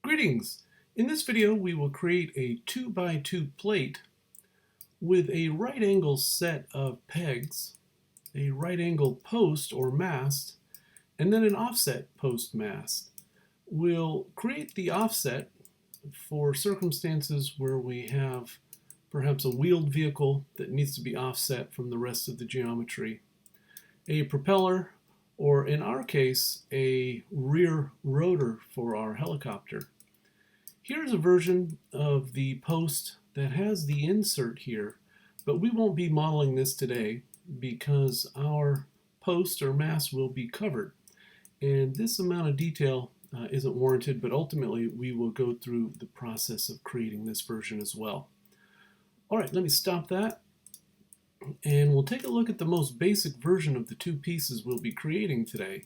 Greetings! In this video we will create a 2x2 plate with a right angle set of pegs, a right angle post or mast, and then an offset post mast. We'll create the offset for circumstances where we have perhaps a wheeled vehicle that needs to be offset from the rest of the geometry, a propeller, or in our case, a rear rotor for our helicopter. Here's a version of the post that has the insert here, but we won't be modeling this today because our post or mast will be covered. And this amount of detail isn't warranted, but ultimately we will go through the process of creating this version as well. All right, let me stop that. And we'll take a look at the most basic version of the two pieces we'll be creating today.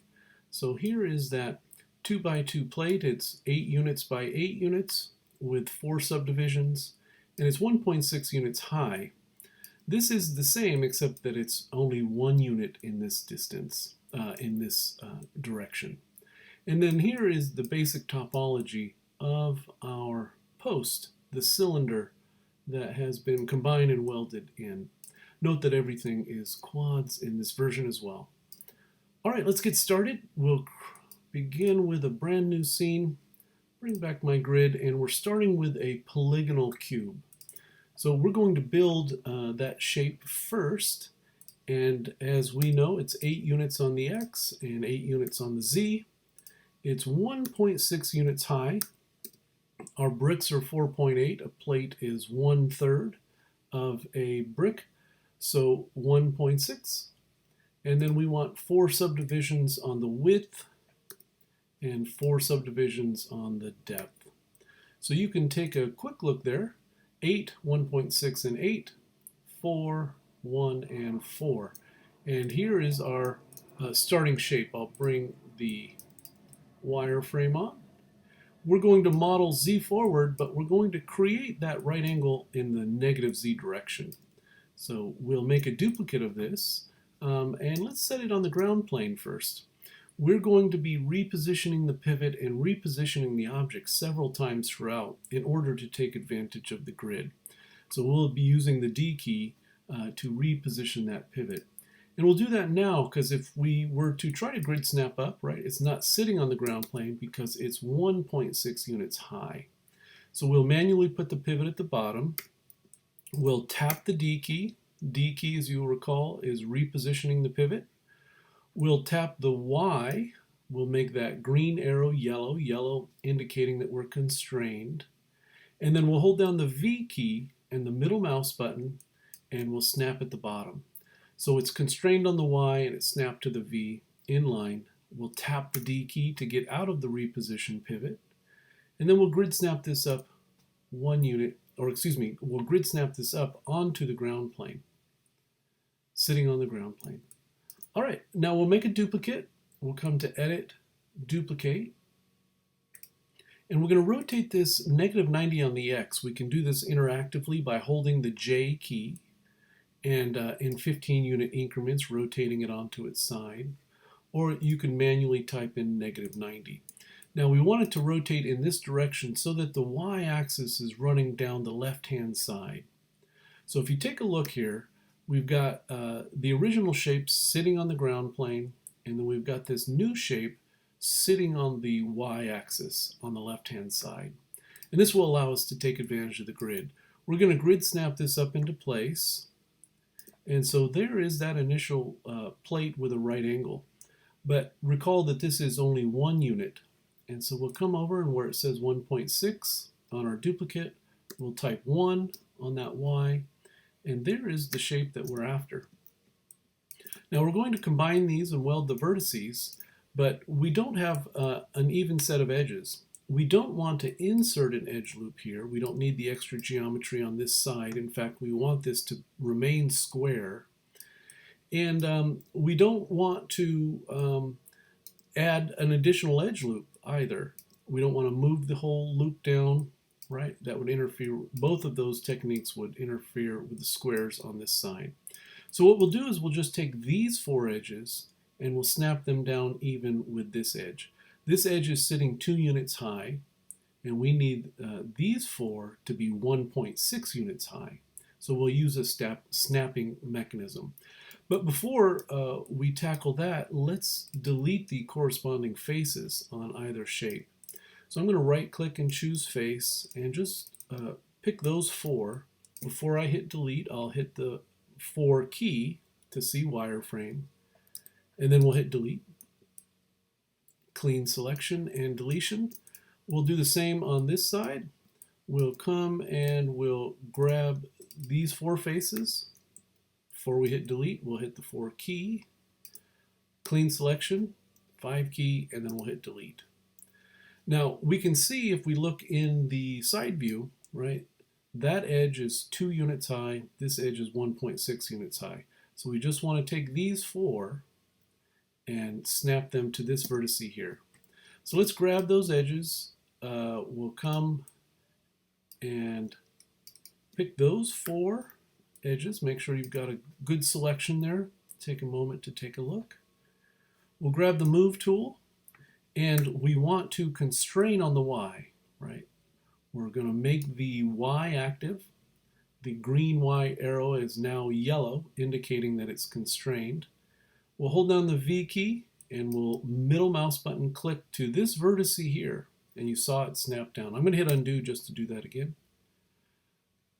So here is that 2x2 plate. It's 8 units by 8 units with 4 subdivisions, and it's 1.6 units high. This is the same except that it's only 1 unit in this distance, in this direction. And then here is the basic topology of our post, the cylinder that has been combined and welded in. Note that everything is quads in this version as well. All right, let's get started. We'll begin with a brand new scene, bring back my grid, and we're starting with a polygonal cube. So we're going to build that shape first, and as we know, it's 8 units on the X and 8 units on the Z. It's 1.6 units high. Our bricks are 4.8. A plate is 1/3 of a brick, so 1.6. And then we want 4 subdivisions on the width and 4 subdivisions on the depth. So you can take a quick look there. 8, 1.6, and 8, 4, 1, and 4. And here is our starting shape. I'll bring the wireframe on. We're going to model Z forward, but we're going to create that right angle in the negative Z direction. So we'll make a duplicate of this, and let's set it on the ground plane first. We're going to be repositioning the pivot and repositioning the object several times throughout in order to take advantage of the grid. So we'll be using the D key to reposition that pivot. And we'll do that now because if we were to try to grid snap up, right, it's not sitting on the ground plane because it's 1.6 units high. So we'll manually put the pivot at the bottom. We'll tap the D key. D key, as you'll recall, is repositioning the pivot. We'll tap the Y. We'll make that green arrow yellow, yellow indicating that we're constrained. And then we'll hold down the V key and the middle mouse button, and we'll snap at the bottom. So it's constrained on the Y and it's snapped to the V in line. We'll tap the D key to get out of the reposition pivot. And then we'll grid snap this up 1 unit, or excuse me, we'll grid snap this up onto the ground plane, sitting on the ground plane. All right, now we'll make a duplicate. We'll come to Edit, Duplicate, and we're going to rotate this -90 on the X. We can do this interactively by holding the J key and in 15 unit increments rotating it onto its side, or you can manually type in -90. Now we want it to rotate in this direction so that the y-axis is running down the left-hand side. So if you take a look here, we've got the original shape sitting on the ground plane, and then we've got this new shape sitting on the y-axis on the left-hand side. And this will allow us to take advantage of the grid. We're going to grid snap this up into place. And so there is that initial plate with a right angle. But recall that this is only 1 unit. And so we'll come over, and where it says 1.6 on our duplicate, we'll type 1 on that Y. And there is the shape that we're after. Now we're going to combine these and weld the vertices, but we don't have an even set of edges. We don't want to insert an edge loop here. We don't need the extra geometry on this side. In fact, we want this to remain square. And we don't want to add an additional edge loop either. We don't want to move the whole loop down, right? That would interfere. Both of those techniques would interfere with the squares on this side. So what we'll do is we'll just take these 4 edges and we'll snap them down even with this edge. This edge is sitting 2 units high, and we need these four to be 1.6 units high. So we'll use a snapping mechanism. But before we tackle that, let's delete the corresponding faces on either shape. So I'm going to right click and choose face and just pick those four. Before I hit delete, I'll hit the 4 key to see wireframe, and then we'll hit delete. Clean selection and deletion. We'll do the same on this side. We'll come and we'll grab these 4 faces. Before we hit delete, we'll hit the 4 key, clean selection, 5 key, and then we'll hit delete. Now we can see if we look in the side view, right, that edge is 2 units high, this edge is 1.6 units high. So we just want to take these 4 and snap them to this vertex here. So let's grab those edges. We'll come and pick those 4 edges. Make sure you've got a good selection there. Take a moment to take a look. We'll grab the move tool, and we want to constrain on the Y, right? We're going to make the Y active. The green Y arrow is now yellow, indicating that it's constrained. We'll hold down the V key and we'll middle mouse button click to this vertex here, and you saw it snap down. I'm going to hit undo just to do that again.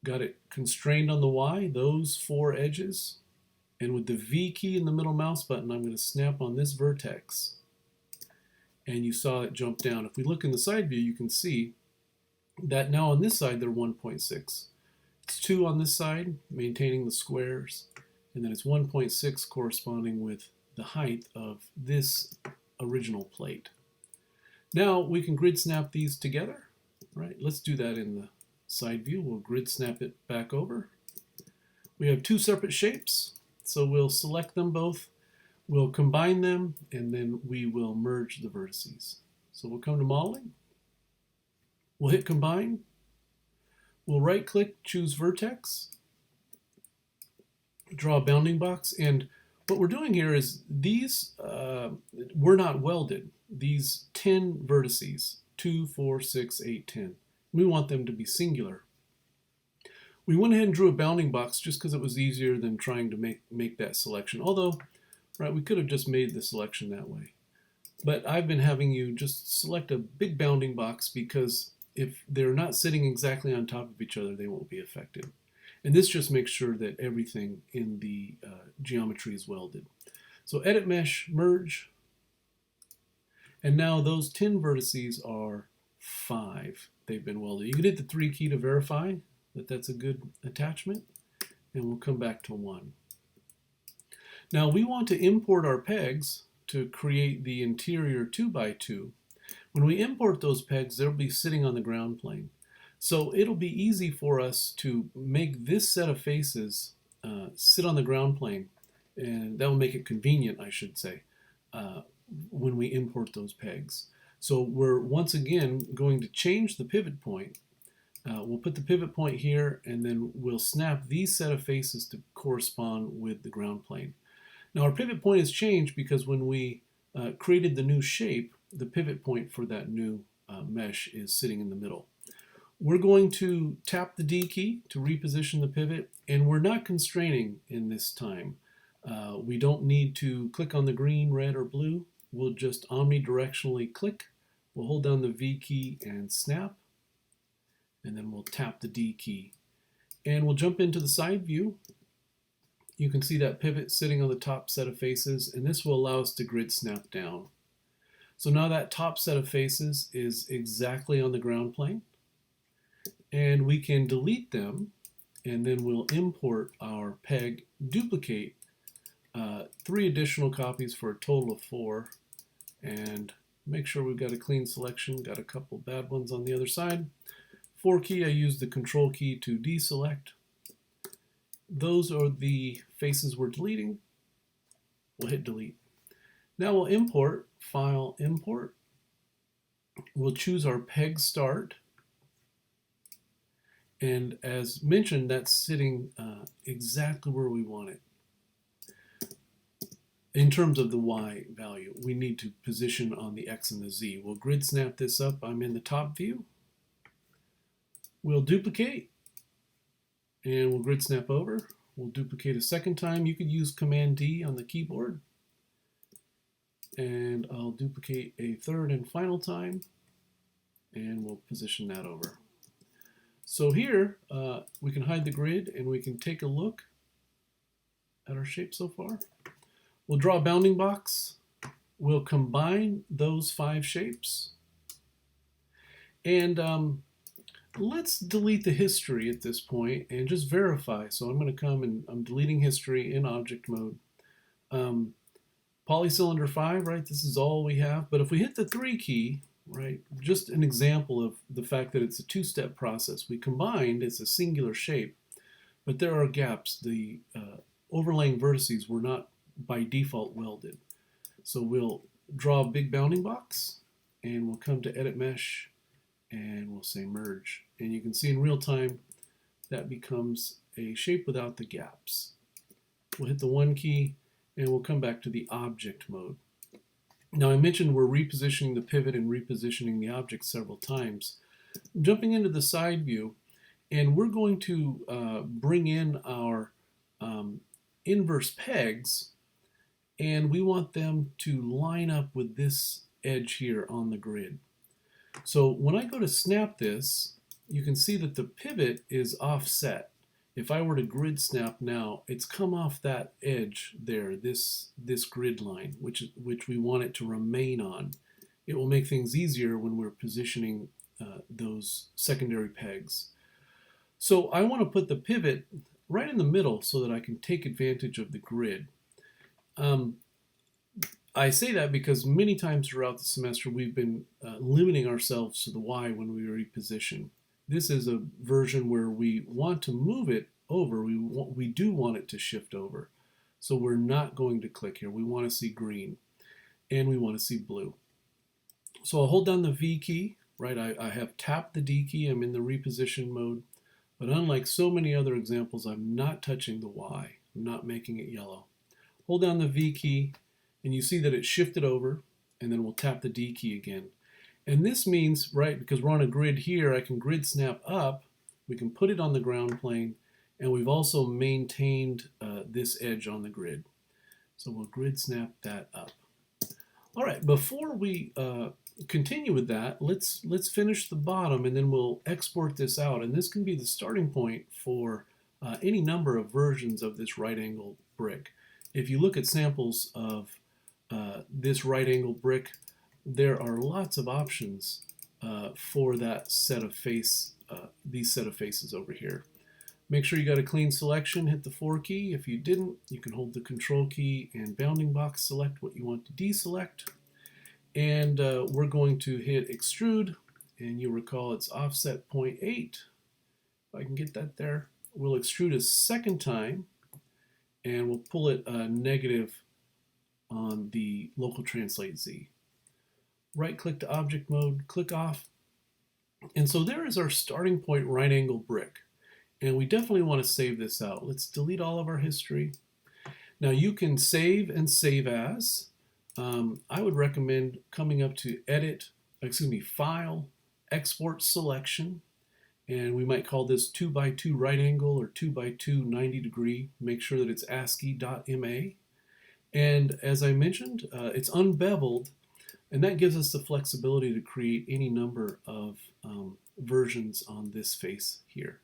Got it constrained on the Y, those 4 edges, and with the V key and the middle mouse button, I'm going to snap on this vertex, and you saw it jump down. If we look in the side view, you can see that now on this side they're 1.6. It's 2 on this side, maintaining the squares, and then it's 1.6 corresponding with the height of this original plate. Now we can grid snap these together, right? Let's do that in the side view. We'll grid snap it back over. We have 2 separate shapes, so we'll select them both, we'll combine them, and then we will merge the vertices. So we'll come to modeling, we'll hit combine, we'll right click, choose vertex, draw a bounding box, and what we're doing here is these were not welded. These 10 vertices, 2, 4, 6, 8, 10. We want them to be singular. We went ahead and drew a bounding box just because it was easier than trying to make that selection. Although, right, we could have just made the selection that way. But I've been having you just select a big bounding box because if they're not sitting exactly on top of each other, they won't be effective. And this just makes sure that everything in the geometry is welded. So edit mesh, merge, and now those 10 vertices are 5. They've been welded. You can hit the 3 key to verify that that's a good attachment, and we'll come back to 1. Now we want to import our pegs to create the interior 2x2. When we import those pegs, they'll be sitting on the ground plane. So it'll be easy for us to make this set of faces sit on the ground plane, and that will make it convenient, I should say, when we import those pegs. So we're once again going to change the pivot point. We'll put the pivot point here, and then we'll snap these set of faces to correspond with the ground plane. Now our pivot point has changed because when we created the new shape, the pivot point for that new mesh is sitting in the middle. We're going to tap the D key to reposition the pivot, and we're not constraining in this time. We don't need to click on the green, red, or blue. We'll just omnidirectionally click. We'll hold down the V key and snap, and then we'll tap the D key. And we'll jump into the side view. You can see that pivot sitting on the top set of faces, and this will allow us to grid snap down. So now that top set of faces is exactly on the ground plane, and we can delete them, and then we'll import our peg, duplicate 3 additional copies for a total of 4, and make sure we've got a clean selection, got a couple bad ones on the other side. 4 key, I use the control key to deselect. Those are the faces we're deleting. We'll hit delete. Now we'll import, file, import. We'll choose our peg start. And as mentioned, that's sitting exactly where we want it. In terms of the Y value, we need to position on the X and the Z. We'll grid snap this up. I'm in the top view. We'll duplicate and we'll grid snap over. We'll duplicate a second time. You could use Command D on the keyboard. And I'll duplicate a third and final time, and we'll position that over. So here we can hide the grid and we can take a look at our shape so far. We'll draw a bounding box. We'll combine those 5 shapes. And let's delete the history at this point and just verify. So I'm going to come and I'm deleting history in object mode. Polycylinder 5, right? This is all we have. But if we hit the 3 key, right, just an example of the fact that it's a 2-step process. We combined, it's a singular shape, but there are gaps. The overlaying vertices were not by default welded. So we'll draw a big bounding box and we'll come to Edit Mesh and we'll say Merge. And you can see in real time that becomes a shape without the gaps. We'll hit the 1 key and we'll come back to the object mode. Now I mentioned we're repositioning the pivot and repositioning the object several times. Jumping into the side view, and we're going to bring in our inverse pegs, and we want them to line up with this edge here on the grid. So when I go to snap this, you can see that the pivot is offset. If I were to grid snap now, it's come off that edge there, this grid line, which we want it to remain on. It will make things easier when we're positioning those secondary pegs. So I want to put the pivot right in the middle so that I can take advantage of the grid. I say that because many times throughout the semester we've been limiting ourselves to the Y when we reposition. This is a version where we want to move it over. We do want it to shift over. So we're not going to click here. We want to see green and we want to see blue. So I'll hold down the V key, right? I have tapped the D key. I'm in the reposition mode. But unlike so many other examples, I'm not touching the Y. I'm not making it yellow. Hold down the V key and you see that it shifted over, and then we'll tap the D key again. And this means, right, because we're on a grid here, I can grid snap up, we can put it on the ground plane, and we've also maintained this edge on the grid. So we'll grid snap that up. All right, before we continue with that, let's finish the bottom and then we'll export this out. And this can be the starting point for any number of versions of this right angle brick. If you look at samples of this right angle brick, there are lots of options for that set of these set of faces over here. Make sure you got a clean selection, hit the 4 key. If you didn't, you can hold the control key and bounding box select what you want to deselect. And we're going to hit extrude, and you recall it's offset 0.8. If I can get that there. We'll extrude a second time, and we'll pull it negative on the local translate Z. Right click to object mode, click off. And so there is our starting point right angle brick. And we definitely want to save this out. Let's delete all of our history. Now you can save and save as. I would recommend coming up to File, Export Selection. And we might call this 2x2 right angle or 2x2 90 degree. Make sure that it's ASCII.ma. And as I mentioned, it's unbeveled, and that gives us the flexibility to create any number of versions on this face here.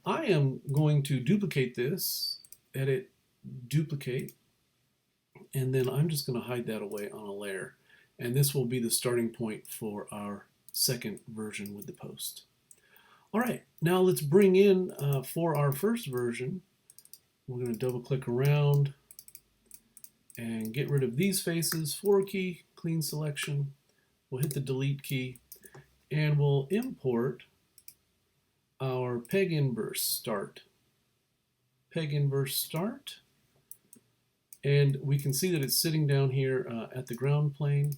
I am going to duplicate this, edit, duplicate, and then I'm just going to hide that away on a layer. And this will be the starting point for our second version with the post. All right, now let's bring in, for our first version, we're going to double click around and get rid of these faces, 4 key, clean selection. We'll hit the delete key and we'll import our peg inverse start. Peg inverse start. And we can see that it's sitting down here at the ground plane.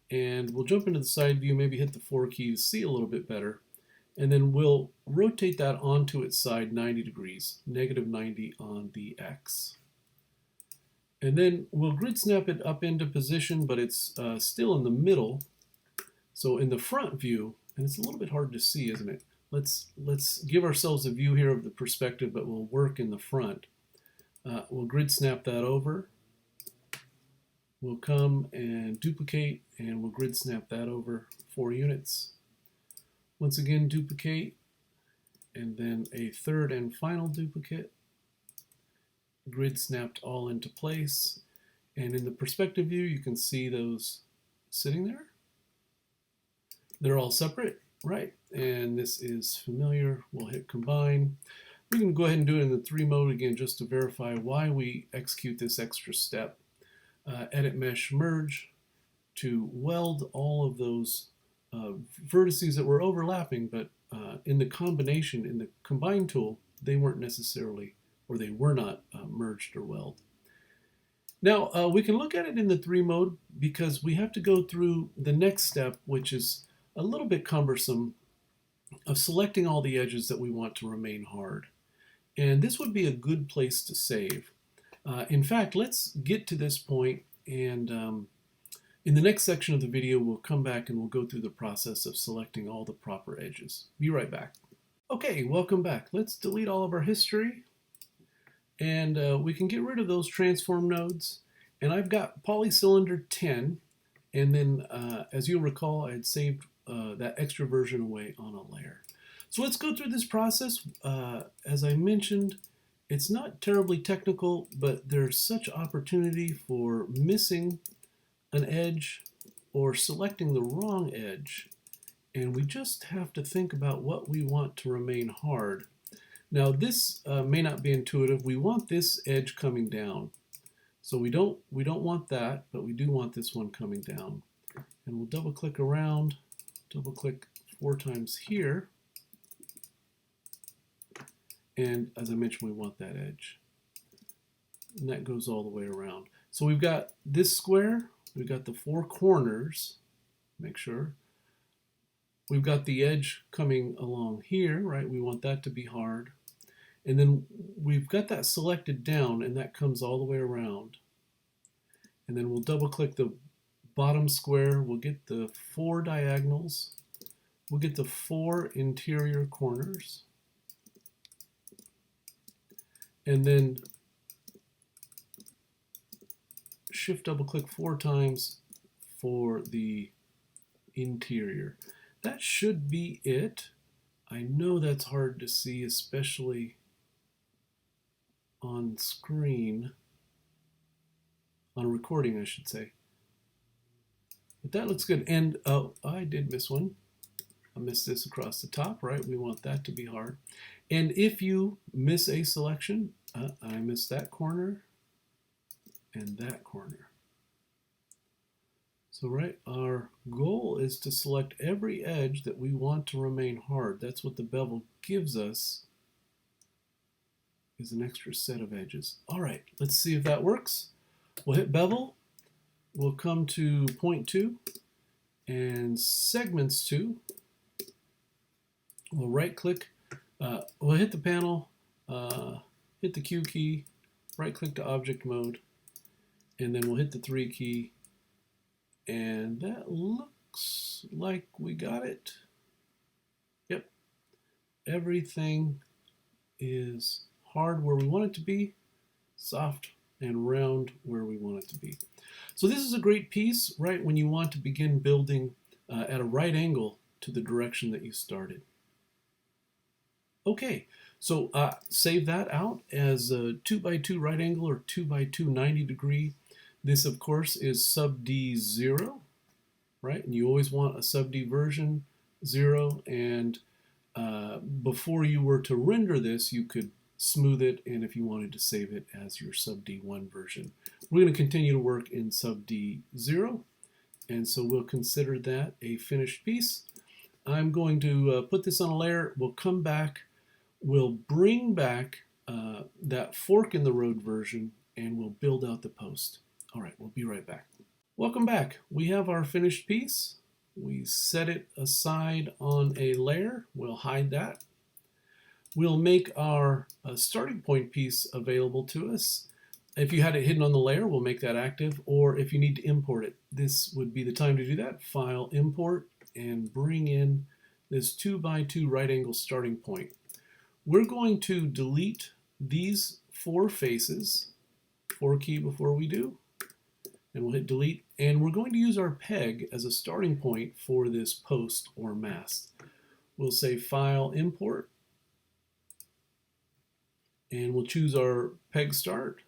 And we'll jump into the side view, maybe hit the 4 key to see a little bit better. And then we'll rotate that onto its side 90 degrees, negative 90 on the X. And then we'll grid snap it up into position, but it's still in the middle. So in the front view, and it's a little bit hard to see, isn't it? let's give ourselves a view here of the perspective, but we'll work in the front. We'll grid snap that over. We'll come and duplicate, and we'll grid snap that over 4 units. Once again, duplicate, and then a third and final duplicate. Grid snapped all into place. And in the perspective view, you can see those sitting there. They're all separate, right? And this is familiar. We'll hit combine. We can go ahead and do it in the 3 mode again just to verify why we execute this extra step. Edit mesh merge to weld all of those vertices that were overlapping, but in the combination, in the combine tool, they weren't necessarily, or they were not merged or welded. Now we can look at it in the 3 mode because we have to go through the next step, which is a little bit cumbersome, of selecting all the edges that we want to remain hard. And this would be a good place to save. In fact, let's get to this point, and in the next section of the video, we'll come back and we'll go through the process of selecting all the proper edges. Be right back. Okay, welcome back. Let's delete all of our history, and we can get rid of those transform nodes. And I've got polycylinder 10, and then as you'll recall, I had saved that extra version away on a layer. So let's go through this process. As I mentioned, it's not terribly technical, but there's such opportunity for missing an edge or selecting the wrong edge, and we just have to think about what we want to remain hard. Now this may not be intuitive. We want this edge coming down, so we don't want that, but we do want this one coming down. And we'll double click around, double click 4 times here. And as I mentioned, we want that edge. And that goes all the way around. So we've got this square, we've got the 4 corners, make sure. We've got the edge coming along here, right? We want that to be hard. And then we've got that selected down, and that comes all the way around. And then we'll double click the bottom square, we'll get the 4 diagonals, we'll get the 4 interior corners. And then shift double click 4 times for the interior. That should be it. I know that's hard to see, especially on screen, on a recording I should say. But that looks good. And oh, I did miss one. I missed this across the top, right? We want that to be hard. And if you miss a selection, I missed that corner and that corner. So right, our goal is to select every edge that we want to remain hard. That's what the bevel gives us, is an extra set of edges. All right, let's see if that works. We'll hit bevel. We'll come to point 2 and segments 2. We'll right click. We'll hit the panel, hit the Q key, right click to object mode, and then we'll hit the 3 key, and that looks like we got it. Yep, everything is hard where we want it to be, soft and round where we want it to be. So this is a great piece, right, when you want to begin building at a right angle to the direction that you started. Okay, so save that out as a 2x2 right angle or 2x2 90 degree. This, of course, is sub D 0, right? And you always want a sub D version 0. And before you were to render this, you could smooth it, and if you wanted to save it as your sub D1 version. We're going to continue to work in sub D0, and so we'll consider that a finished piece. I'm going to put this on a layer. We'll come back. We'll bring back that fork in the road version, and we'll build out the post. All right, we'll be right back. Welcome back. We have our finished piece. We set it aside on a layer. We'll hide that. We'll make our starting point piece available to us. If you had it hidden on the layer, we'll make that active, or if you need to import it, this would be the time to do that. File, import, and bring in this 2x2 right angle starting point. We're going to delete these 4 faces, 4 key before we do, and we'll hit delete, and we're going to use our peg as a starting point for this post or mast. We'll say File, Import, and we'll choose our peg start,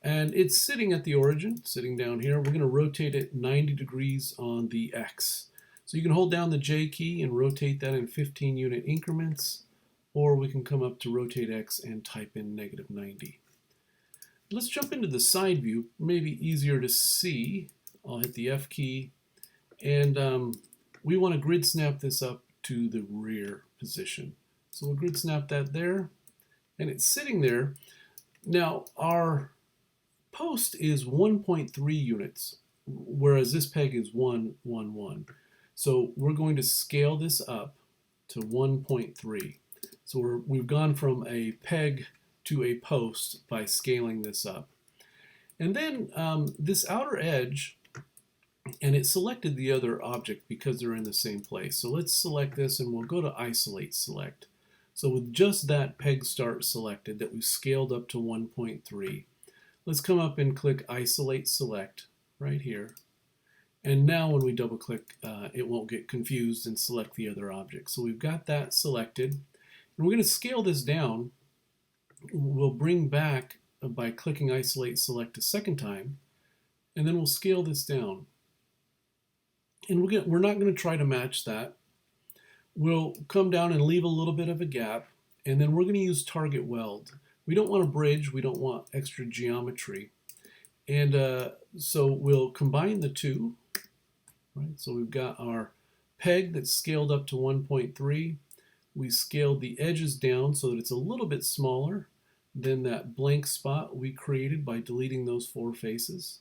and it's sitting at the origin, sitting down here. We're going to rotate it 90 degrees on the X. So you can hold down the J key and rotate that in 15 unit increments, or we can come up to rotate X and type in -90. Let's jump into the side view, maybe easier to see. I'll hit the F key, and we want to grid snap this up to the rear position. So we'll grid snap that there, and it's sitting there. Now our post is 1.3 units, whereas this peg is 1, 1, 1. So we're going to scale this up to 1.3. So we've gone from a peg to a post by scaling this up. And then this outer edge, and it selected the other object because they're in the same place. So let's select this, and we'll go to Isolate Select. So with just that peg start selected that we've scaled up to 1.3, let's come up and click Isolate Select right here. And now when we double click, it won't get confused and select the other object. So we've got that selected. And we're going to scale this down. We'll bring back by clicking Isolate Select a second time, and then we'll scale this down. And we're not going to try to match that. We'll come down and leave a little bit of a gap, and then we're going to use Target Weld. We don't want a bridge, we don't want extra geometry. And so we'll combine the two, right? So we've got our peg that's scaled up to 1.3. We scaled the edges down so that it's a little bit smaller than that blank spot we created by deleting those 4 faces.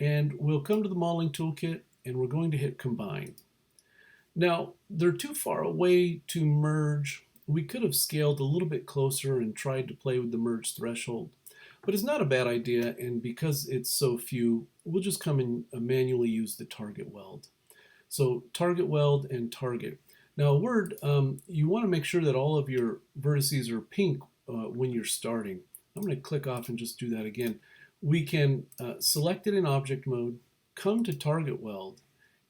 And we'll come to the modeling toolkit, and we're going to hit combine. Now, they're too far away to merge. We could have scaled a little bit closer and tried to play with the merge threshold, but it's not a bad idea, and because it's so few, we'll just come and manually use the target weld. So target weld and target. Now a word, you want to make sure that all of your vertices are pink when you're starting. I'm going to click off and just do that again. We can select it in object mode, come to target weld,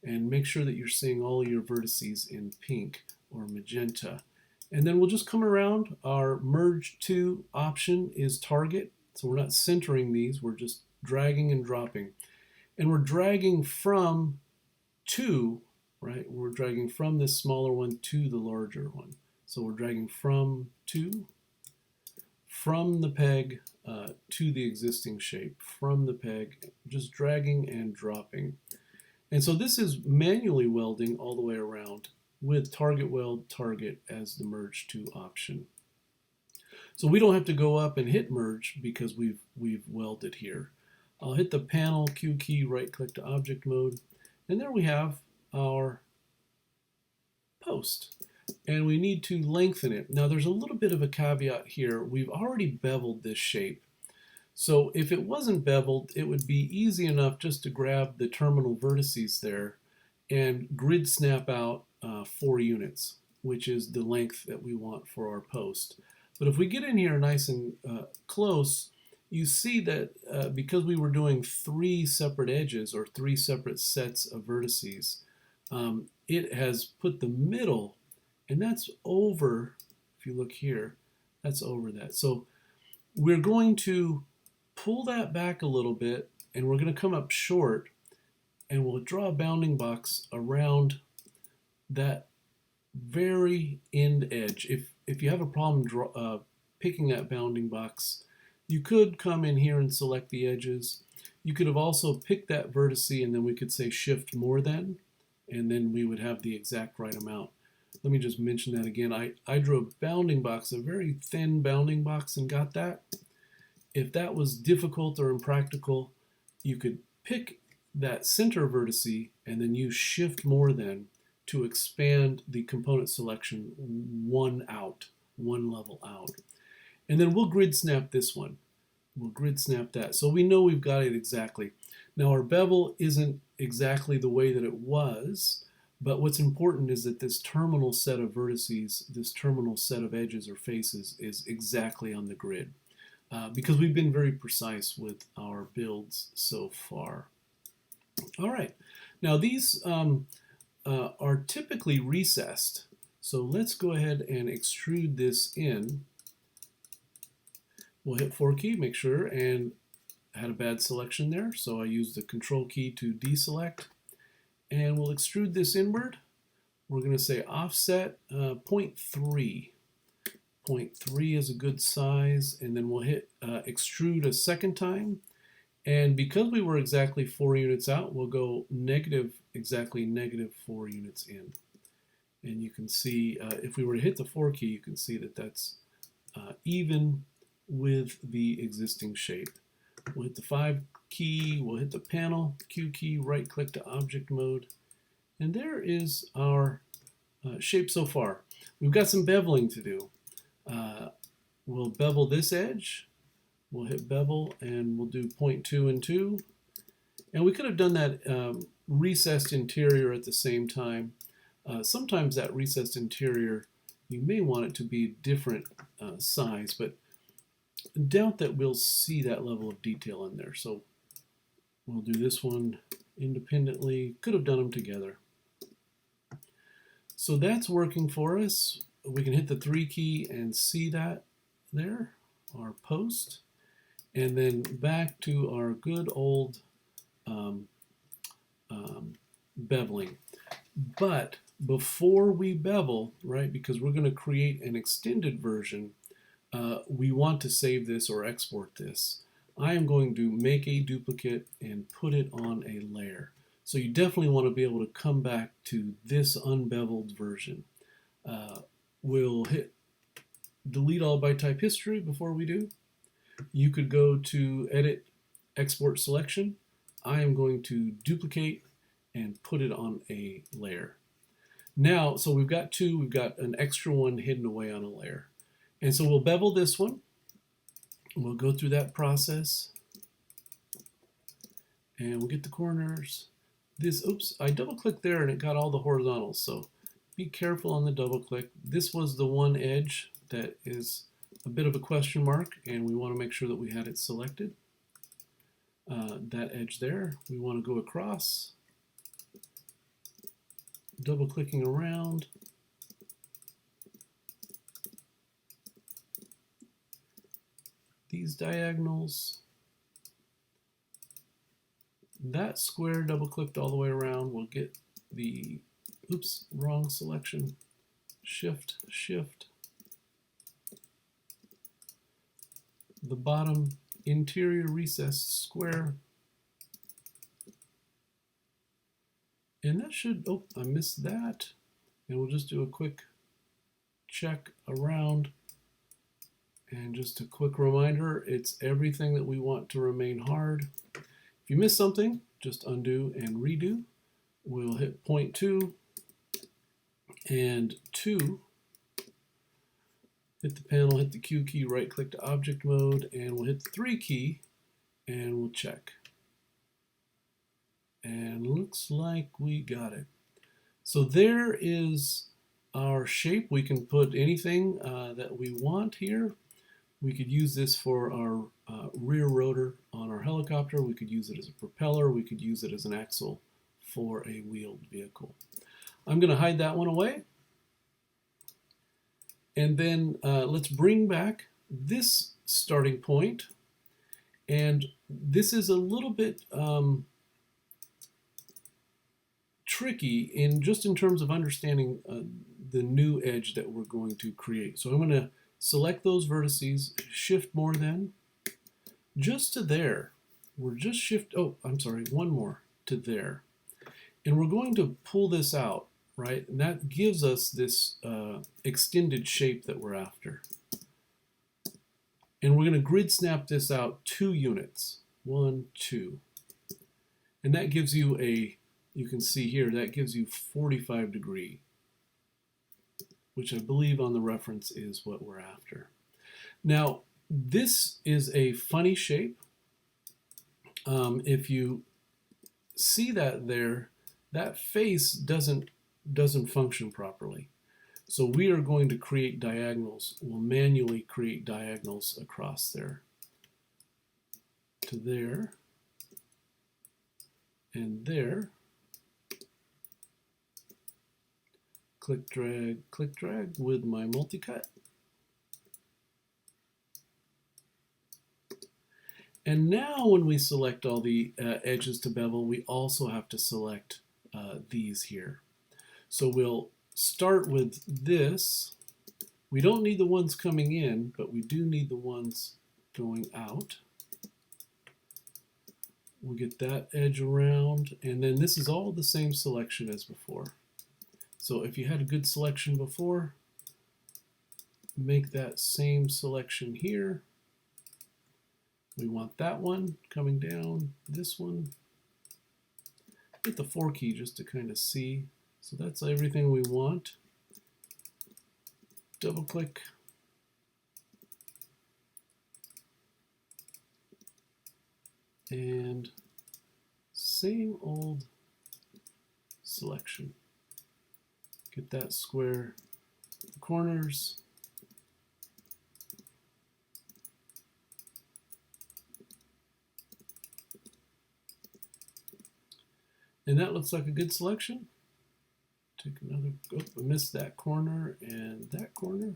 and make sure that you're seeing all your vertices in pink or magenta. And then we'll just come around. Our merge to option is target, so we're not centering these, we're just dragging and dropping. And we're dragging from to, right? We're dragging from this smaller one to the larger one. So we're dragging from to, from the peg to the existing shape, from the peg, just dragging and dropping. And so this is manually welding all the way around with target weld target as the merge to option. So we don't have to go up and hit merge because we've welded here. I'll hit the panel Q key, right click to object mode, and there we have our post. And we need to lengthen it. Now there's a little bit of a caveat here. We've already beveled this shape. So if it wasn't beveled, it would be easy enough just to grab the terminal vertices there and grid snap out 4 units, which is the length that we want for our post. But if we get in here nice and close, you see that because we were doing 3 separate edges or 3 separate sets of vertices, it has put the middle, and that's over, if you look here, that's over that. So we're going to pull that back a little bit, and we're going to come up short, and we'll draw a bounding box around that very end edge. If you have a problem picking that bounding box, you could come in here and select the edges. You could have also picked that vertice, and then we could say shift more than, and then we would have the exact right amount. Let me just mention that again. I drew a bounding box, a very thin bounding box, and got that. If that was difficult or impractical, you could pick that center vertice and then use shift more than to expand the component selection one level out. And then we'll grid snap this one. We'll grid snap that. So we know we've got it exactly. Now our bevel isn't exactly the way that it was, But what's important is that this terminal set of vertices, this terminal set of edges or faces is exactly on the grid. Because we've been very precise with our builds so far. All right, now these are typically recessed. So let's go ahead and extrude this in. We'll hit 4 key, make sure, and had a bad selection there, so I used the control key to deselect. And we'll extrude this inward. We're going to say offset 0.3. 0.3 is a good size, and then we'll hit extrude a second time. And because we were exactly 4 units out, we'll go exactly negative 4 units in. And you can see, if we were to hit the 4 key, you can see that that's even with the existing shape. We'll hit the 5 key, we'll hit the panel, Q key, right click to object mode. And there is our shape so far. We've got some beveling to do. We'll bevel this edge. We'll hit bevel and we'll do 0.2 and 2. And we could have done that recessed interior at the same time. Sometimes that recessed interior, you may want it to be a different size, but I doubt that we'll see that level of detail in there. So we'll do this one independently. Could have done them together. So that's working for us. We can hit the 3 key and see that there, our post. And then back to our good old beveling. But before we bevel, right, because we're going to create an extended version, we want to save this or export this. I am going to make a duplicate and put it on a layer. So you definitely want to be able to come back to this unbeveled version. We'll hit delete all by type history before we do. You could go to edit, export selection. I am going to duplicate and put it on a layer. Now, so we've got 2, we've got an extra one hidden away on a layer. And so we'll bevel this one. We'll go through that process. And we'll get the corners. Oops, I double clicked there and it got all the horizontals. So be careful on the double click. This was the one edge that is a bit of a question mark, and we want to make sure that we had it selected. That edge there, we want to go across, double clicking around. These diagonals, that square double clicked all the way around. We'll get the, oops, wrong selection, shift, the bottom interior recessed square. And that should, oh, I missed that. And we'll just do a quick check around. And just a quick reminder, it's everything that we want to remain hard. If you miss something, just undo and redo. We'll hit 0.2 and 2. Hit the panel, hit the Q key, right click to object mode, and we'll hit the 3 key and we'll check. And looks like we got it. So there is our shape. We can put anything that we want here. We could use this for our rear rotor on our helicopter. We could use it as a propeller. We could use it as an axle for a wheeled vehicle. I'm going to hide that one away. And then let's bring back this starting point. And this is a little bit tricky in terms of understanding the new edge that we're going to create. So I'm going to select those vertices, shift more than, just to there. We're just one more to there. And we're going to pull this out, right? And that gives us this extended shape that we're after. And we're going to grid snap this out 2 units. 1, 2. And that gives you you can see here, that gives you 45 degree, which I believe on the reference is what we're after. Now, this is a funny shape. If you see that there, that face doesn't doesn't function properly. So we are going to create diagonals. We'll manually create diagonals across there to there and there. Click drag with my multi-cut. And now when we select all the edges to bevel, we also have to select these here. So we'll start with this. We don't need the ones coming in, but we do need the ones going out. We'll get that edge around, and then this is all the same selection as before. So if you had a good selection before, make that same selection here. We want that one coming down, this one. Hit the 4 key just to kind of see. So that's everything we want. Double click. And same old selection. Get that square, the corners. And that looks like a good selection. Take another, oh, I missed that corner and that corner.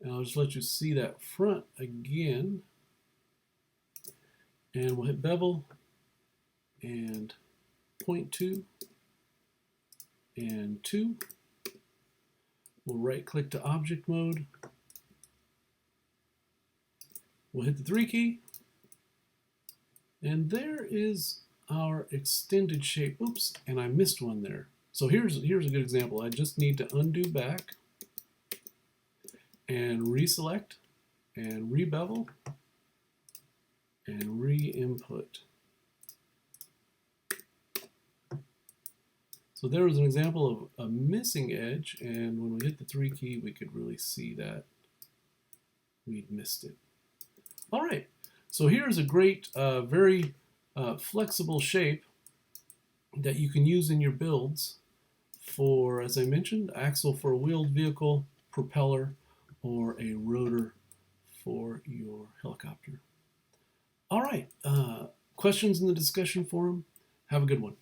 And I'll just let you see that front again. And we'll hit bevel and 0.2 and 2. We'll right click to object mode. We'll hit the 3 key. And there is our extended shape. Oops, and I missed one there. So here's a good example. I just need to undo back and reselect and rebevel and re-input. So there was an example of a missing edge, and when we hit the 3 key, we could really see that we'd missed it. All right, so here's a great, very flexible shape that you can use in your builds for, as I mentioned, axle for a wheeled vehicle, propeller, or a rotor for your helicopter. All right, questions in the discussion forum? Have a good one.